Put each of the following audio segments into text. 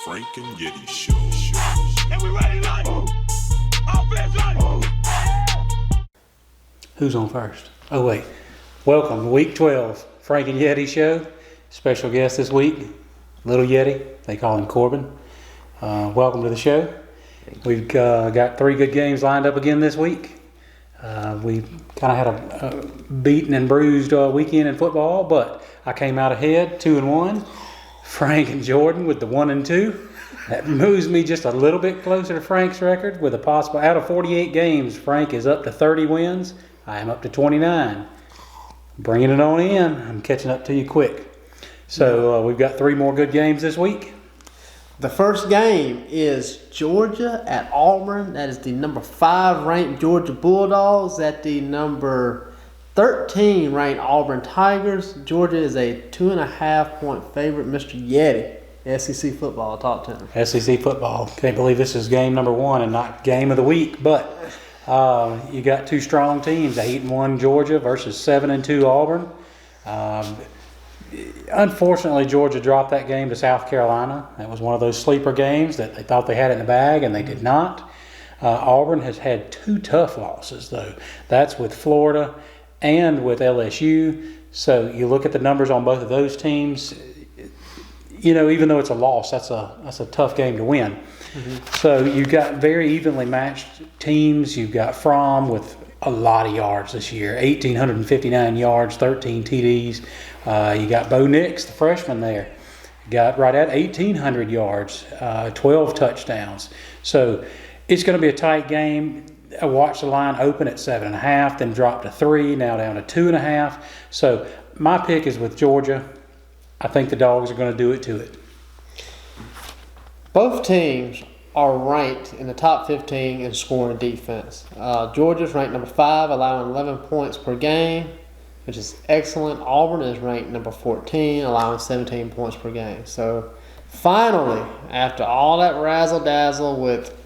Frank and Yeti Show. And we ready, like, offense, like. Who's on first? Oh, wait. Welcome to Week 12, Frank and Yeti Show. Special guest this week, Little Yeti. They call him Corbin. Welcome to the show. We've got 3 good games lined up again this week. We kind of had a beaten and bruised weekend in football, but I came out ahead, 2-1. Frank and Jordan with the 1-2. That moves me just a little bit closer to Frank's record with a possible, out of 48 games, Frank is up to 30 wins. I am up to 29. Bringing it on in. I'm catching up to you quick. So we've got 3 more good games this week. The first game is Georgia at Auburn. That is the number 5 ranked Georgia Bulldogs at the number 13 ranked Auburn Tigers. Georgia is a 2.5 point favorite. Mr. Yeti, SEC football, talk to him. SEC football. Can't believe this is game number 1 and not game of the week. But you got 2 strong teams, 8-1 Georgia versus 7-2 Auburn. Unfortunately, Georgia dropped that game to South Carolina. That was one of those sleeper games that they thought they had it in the bag, and they did not. Auburn has had 2 tough losses, though. That's with Florida and with LSU. So you look at the numbers on both of those teams. You know, even though it's a loss, that's a tough game to win. Mm-hmm. So you've got very evenly matched teams. You've got Fromm with a lot of yards this year, 1,859 yards, 13 TDs. You got Bo Nix, the freshman there, got right at 1,800 yards, 12 touchdowns. So it's going to be a tight game. I watched the line open at 7.5, then drop to 3, now down to 2.5. So my pick is with Georgia. I think the Dogs are going to do it to it. Both teams are ranked in the top 15 in scoring defense. Georgia's ranked number 5, allowing 11 points per game, which is excellent. Auburn is ranked number 14, allowing 17 points per game. So finally, after all that razzle-dazzle with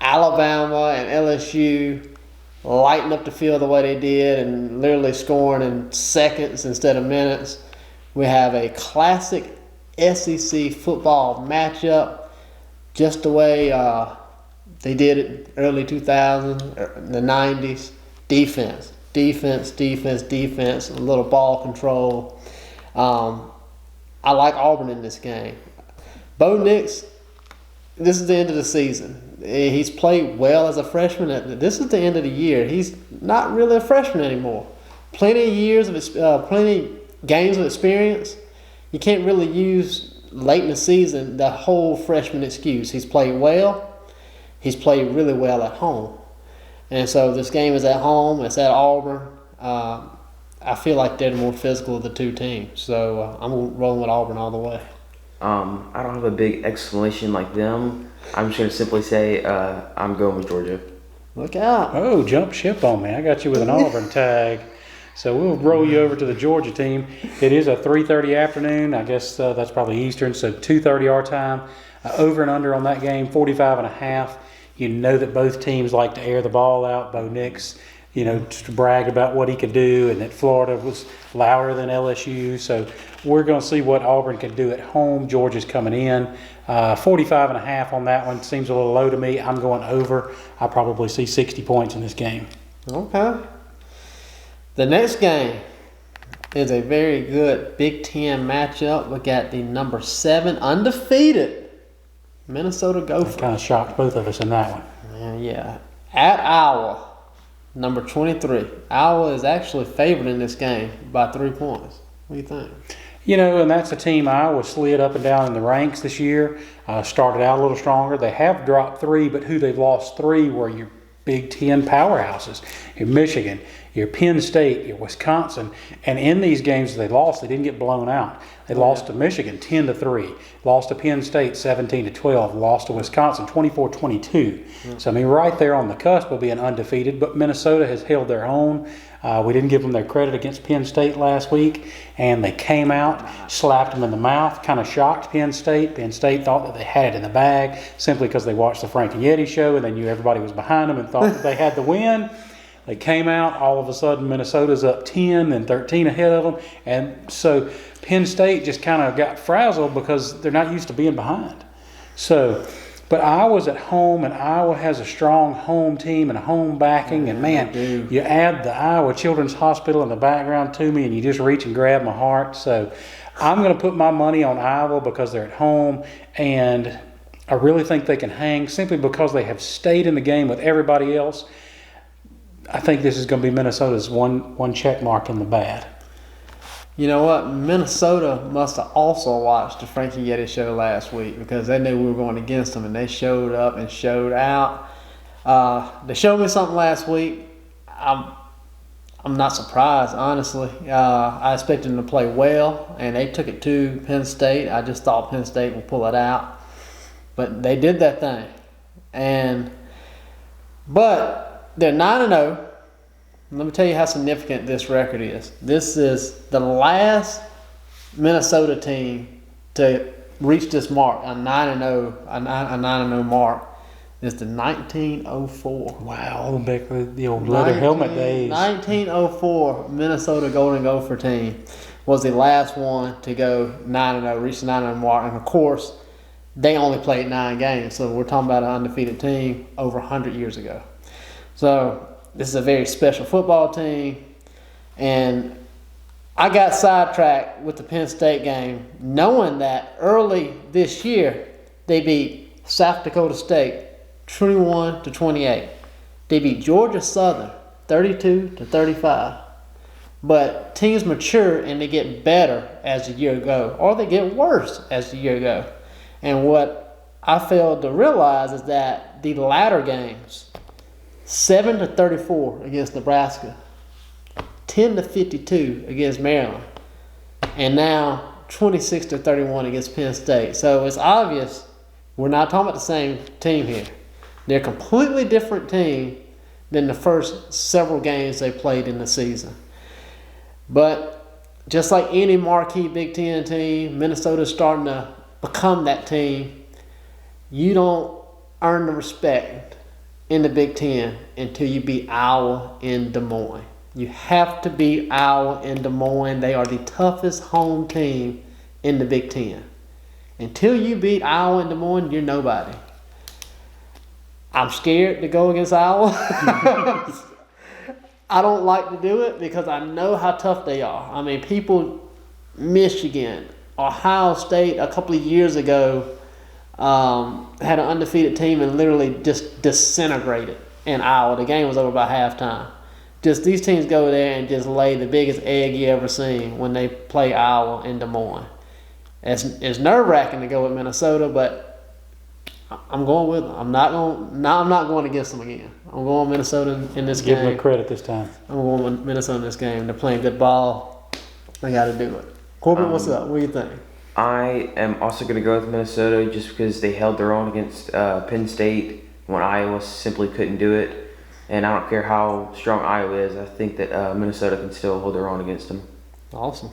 Alabama and LSU lighting up the field the way they did and literally scoring in seconds instead of minutes, we have a classic SEC football matchup just the way they did it early 2000s, the 90s. Defense, a little ball control. I like Auburn in this game. Bo Nix, this is the end of the season. He's played well as a freshman. This is the end of the year. He's not really a freshman anymore. Plenty games of experience. You can't really use late in the season the whole freshman excuse. He's played well. He's played really well at home. And so this game is at home. It's at Auburn. I feel like they're the more physical of the 2 teams. So I'm rolling with Auburn all the way. I don't have a big explanation like them. I'm just going to simply say I'm going with Georgia. Look out. Oh, jump ship on me. I got you with an Auburn tag. So we'll roll you over to the Georgia team. It is a 3:30 afternoon. I guess that's probably Eastern, so 2:30 our time. Over and under on that game, 45.5. You know that both teams like to air the ball out. Bo Nix, just to brag about what he could do, and that Florida was louder than LSU. So we're going to see what Auburn can do at home. Georgia's coming in. 45.5 on that one. Seems a little low to me. I'm going over. I probably see 60 points in this game. Okay. The next game is a very good Big Ten matchup. We got the number 7 undefeated Minnesota Gophers. Kind of shocked both of us in that one. Yeah. At Iowa, number 23. Iowa is actually favored in this game by 3 points. What do you think? And that's a team Iowa slid up and down in the ranks this year. Started out a little stronger. They have dropped 3, but who they've lost 3 were your Big Ten powerhouses. Your Michigan, your Penn State, your Wisconsin. And in these games they lost, they didn't get blown out. They lost to Michigan 10-3, lost to Penn State 17-12, lost to Wisconsin 24-22. So right there on the cusp of being undefeated, but Minnesota has held their own. We didn't give them their credit against Penn State last week, and they came out, slapped them in the mouth, kind of shocked Penn State. Penn State thought that they had it in the bag simply because they watched the Frank and Yeti show and they knew everybody was behind them and thought that they had the win. They came out, all of a sudden Minnesota's up 10 and 13 ahead of them, and so Penn State just kind of got frazzled because they're not used to being behind. So, but Iowa's at home, and Iowa has a strong home team and home backing. And man, you add the Iowa Children's Hospital in the background to me, and you just reach and grab my heart. So, I'm going to put my money on Iowa because they're at home, and I really think they can hang simply because they have stayed in the game with everybody else. I think this is going to be Minnesota's one check mark in the bad. You know what? Minnesota must have also watched the Frankie Yeti show last week because they knew we were going against them, and they showed up and showed out. They showed me something last week. I'm not surprised, honestly. I expected them to play well, and they took it to Penn State. I just thought Penn State would pull it out, but they did that thing. But they're 9-0. Let me tell you how significant this record is. This is the last Minnesota team to reach this mark, a 9-0, a 9-0 mark. It's the 1904. Wow, back the old leather helmet days. 1904 Minnesota Golden Gopher team was the last one to go 9-0, reach the 9-0 mark, and of course, they only played 9 games. So we're talking about an undefeated team over 100 years ago. So this is a very special football team, and I got sidetracked with the Penn State game, knowing that early this year they beat South Dakota State 21-28. They beat Georgia Southern 32-35. But teams mature and they get better as the year goes, or they get worse as the year goes. And what I failed to realize is that the latter games, 7-34 against Nebraska, 10-52 against Maryland, and now 26-31 against Penn State. So it's obvious we're not talking about the same team here. They're a completely different team than the first several games they played in the season. But just like any marquee Big Ten team, Minnesota's starting to become that team. You don't earn the respect in the Big Ten until you beat Iowa in Des Moines. You have to beat Iowa in Des Moines. They are the toughest home team in the Big Ten. Until you beat Iowa in Des Moines, you're nobody. I'm scared to go against Iowa. I don't like to do it because I know how tough they are. I mean, Michigan, Ohio State a couple of years ago had an undefeated team and literally just disintegrated in Iowa. The game was over by halftime. Just these teams go there and just lay the biggest egg you ever seen when they play Iowa in Des Moines. It's nerve-wracking to go with Minnesota, but I'm going with them. I'm not going against them again. I'm going Minnesota in this game. Give them credit this time. I'm going with Minnesota in this game. They're playing good ball. They got to do it. Corbin, what's up? What do you think? I am also going to go with Minnesota just because they held their own against Penn State when Iowa simply couldn't do it. And I don't care how strong Iowa is. I think that Minnesota can still hold their own against them. Awesome.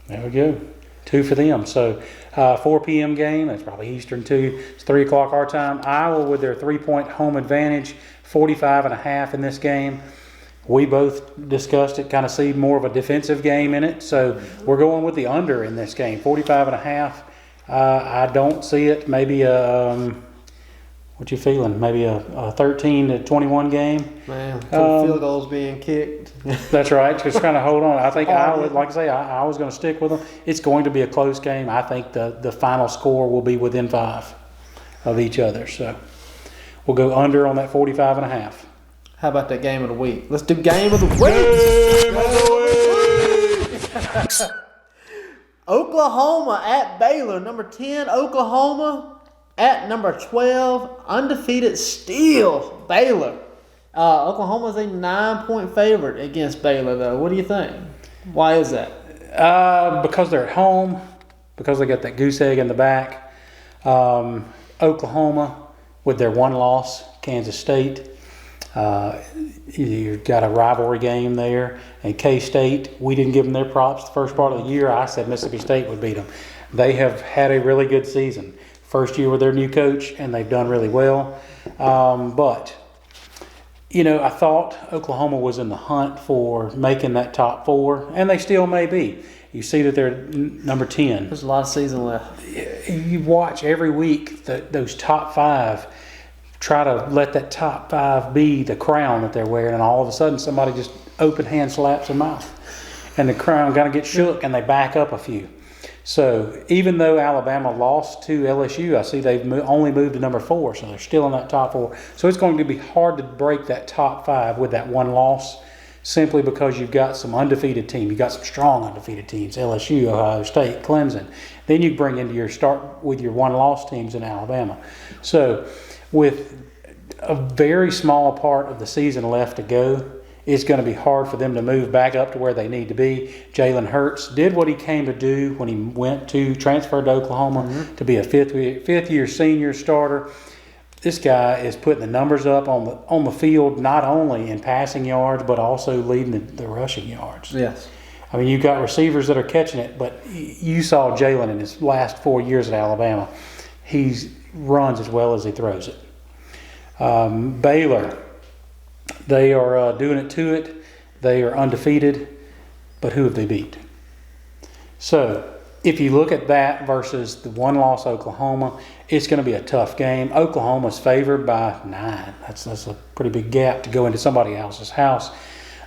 There we go. 2 for them. So 4 p.m. game. That's probably Eastern too. It's 3 o'clock our time. Iowa with their 3-point home advantage, 45.5 in this game. We both discussed it, kind of see more of a defensive game in it. So we're going with the under in this game, 45.5. I don't see it. Maybe what you feeling? Maybe a 13-21 game. Man, field goals being kicked. That's right. Just kind of hold on. I think I would, like I say, I was going to stick with them. It's going to be a close game. I think the final score will be within 5 of each other. So we'll go under on that 45.5. How about that game of the week? Let's do game of the week. Oklahoma at Baylor. Number 10, Oklahoma at number 12, undefeated still, Baylor. Oklahoma's a 9-point favorite against Baylor, though. What do you think? Why is that? Because they're at home, because they got that goose egg in the back. Oklahoma, with their one loss, Kansas State. You've got a rivalry game there. And K-State, we didn't give them their props the first part of the year. I said Mississippi State would beat them. They have had a really good season. First year with their new coach, and they've done really well. But I thought Oklahoma was in the hunt for making that top 4, and they still may be. You see that they're number 10. There's a lot of season left. You watch every week those top 5 try to let that top 5 be the crown that they're wearing, and all of a sudden somebody just open hand slaps them mouth, and the crown kind of gets shook, and they back up a few. So even though Alabama lost to LSU, I see they've only moved to number 4, so they're still in that top 4. So it's going to be hard to break that top 5 with that one loss, simply because you've got some undefeated teams. You've got some strong undefeated teams, LSU, Ohio State, Clemson. Then you bring into your start with your one-loss teams in Alabama. So with a very small part of the season left to go, it's going to be hard for them to move back up to where they need to be. Jalen Hurts did what he came to do when he transferred to Oklahoma to be a fifth-year senior starter. This guy is putting the numbers up on the field, not only in passing yards, but also leading the rushing yards. Yes. I mean, you've got receivers that are catching it, but you saw Jalen in his last 4 years at Alabama. He runs as well as he throws it. Baylor, they are doing it to it. They are undefeated, but who have they beat? So if you look at that versus the one-loss Oklahoma, it's going to be a tough game. Oklahoma's favored by 9. That's a pretty big gap to go into somebody else's house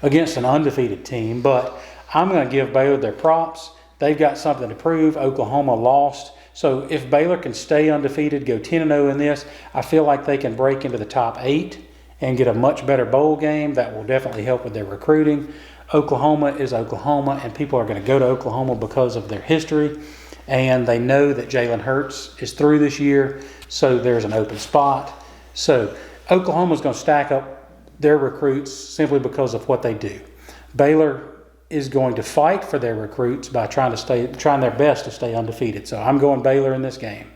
against an undefeated team. But I'm going to give Baylor their props. They've got something to prove. Oklahoma lost. So if Baylor can stay undefeated, go 10-0 in this, I feel like they can break into the top 8 and get a much better bowl game. That will definitely help with their recruiting. Oklahoma is Oklahoma, and people are going to go to Oklahoma because of their history, and they know that Jalen Hurts is through this year, so there's an open spot. So Oklahoma's going to stack up their recruits simply because of what they do. Baylor is going to fight for their recruits by trying their best to stay undefeated. So I'm going Baylor in this game.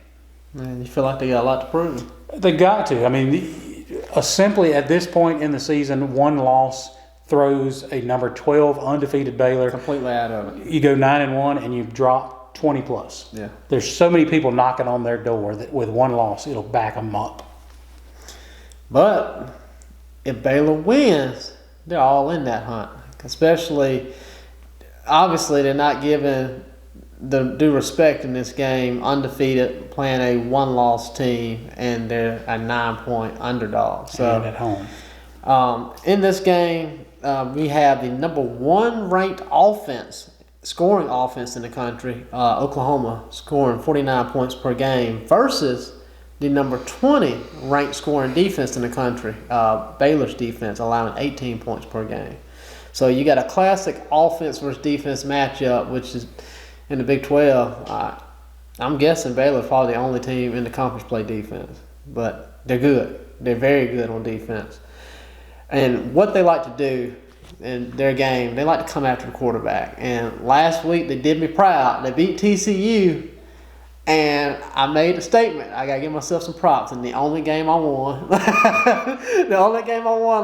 And you feel like they got a lot to prove? They got to. I mean, simply at this point in the season, one loss throws a number 12 undefeated Baylor Completely out of it. You go 9-1 and you drop 20 plus. Yeah. There's so many people knocking on their door that with one loss it'll back them up. But if Baylor wins, they're all in that hunt. Especially, obviously, they're not given the due respect in this game. Undefeated, playing a one-loss team, and they're a 9-point underdog. So And at home. In this game, we have the number 1 ranked scoring offense in the country, Oklahoma, scoring 49 points per game, versus the number 20 ranked scoring defense in the country, Baylor's defense, allowing 18 points per game. So you got a classic offense versus defense matchup, which is in the Big 12. I'm guessing Baylor's probably the only team in the conference play defense, but they're good. They're very good on defense. And what they like to do in their game, they like to come after the quarterback. And last week they did me proud. They beat TCU, and I made a statement. I got to give myself some props. And the only game I won,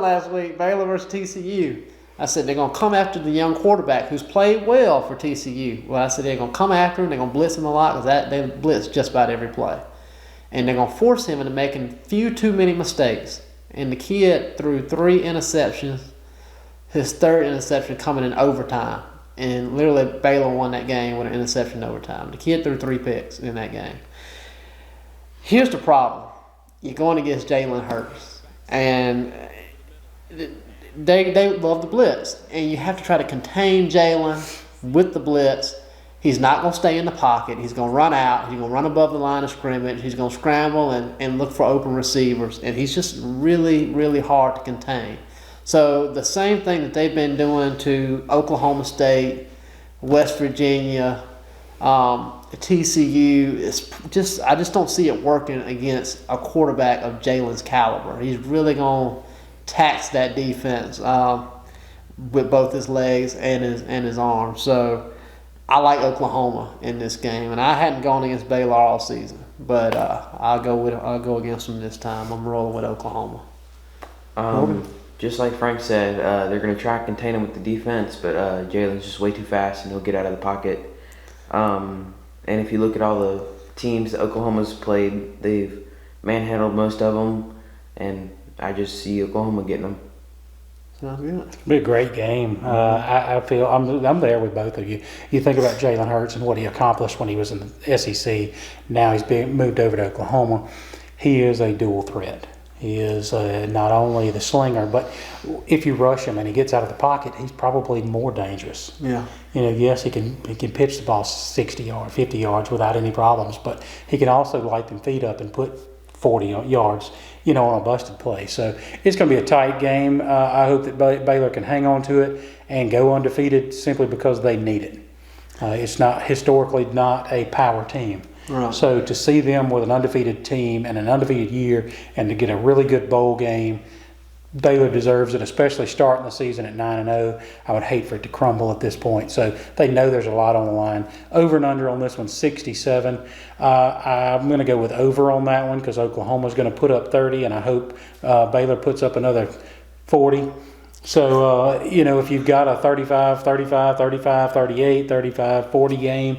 last week, Baylor versus TCU. I said they're going to come after the young quarterback who's played well for TCU. Well, I said they're going to come after him. They're going to blitz him a lot because they blitz just about every play. And they're going to force him into making few too many mistakes. And the kid threw 3 interceptions, his 3rd interception coming in overtime. And literally Baylor won that game with an interception in overtime. The kid threw 3 picks in that game. Here's the problem. You're going against Jalen Hurts. And they love the blitz. And you have to try to contain Jalen with the blitz. He's not going to stay in the pocket. He's going to run out. He's going to run above the line of scrimmage. He's going to scramble and look for open receivers. And he's just really, really hard to contain. So the same thing that they've been doing to Oklahoma State, West Virginia, TCU, I just don't see it working against a quarterback of Jalen's caliber. He's really going to tax that defense with both his legs and his arms. So I like Oklahoma in this game, and I hadn't gone against Baylor all season, but I'll go against them this time. I'm rolling with Oklahoma. Just like Frank said, they're going to try to contain him with the defense, but Jalen's just way too fast, and he'll get out of the pocket. And if you look at all the teams that Oklahoma's played, they've manhandled most of them, and I just see Oklahoma getting them. Sounds good. It'll be a great game. I feel I'm there with both of you. You think about Jalen Hurts and what he accomplished when he was in the SEC. Now he's being moved over to Oklahoma. He is a dual threat. He is not only the slinger, but if you rush him and he gets out of the pocket, he's probably more dangerous. Yeah. Yes, he can pitch the ball 60 yards, 50 yards without any problems, but he can also light them feet up and put 40 yards, on a busted play. So it's going to be a tight game. I hope that Baylor can hang on to it and go undefeated simply because they need it. It's not historically not a power team. Right. So to see them with an undefeated team and an undefeated year and to get a really good bowl game, Baylor deserves it, especially starting the season at 9-0. I would hate for it to crumble at this point. So they know there's a lot on the line. Over and under on this one, 67. I'm going to go with over on that one because Oklahoma's going to put up 30, and I hope Baylor puts up another 40. So, if you've got a 35, 35, 35, 38, 35, 40 game,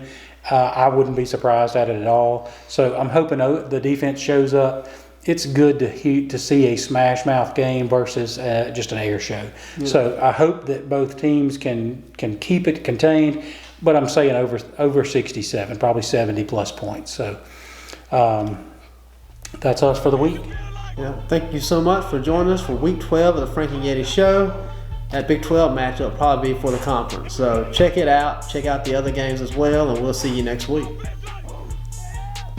I wouldn't be surprised at it at all. So I'm hoping the defense shows up. It's good to see a smash mouth game versus just an air show. Yeah. So I hope that both teams can keep it contained, but I'm saying over 67, probably 70 plus points. So that's us for the week. Yeah, thank you so much for joining us for Week 12 of the Frank and Yeti Show. That Big 12 matchup will probably be for the conference. So check it out. Check out the other games as well, and we'll see you next week.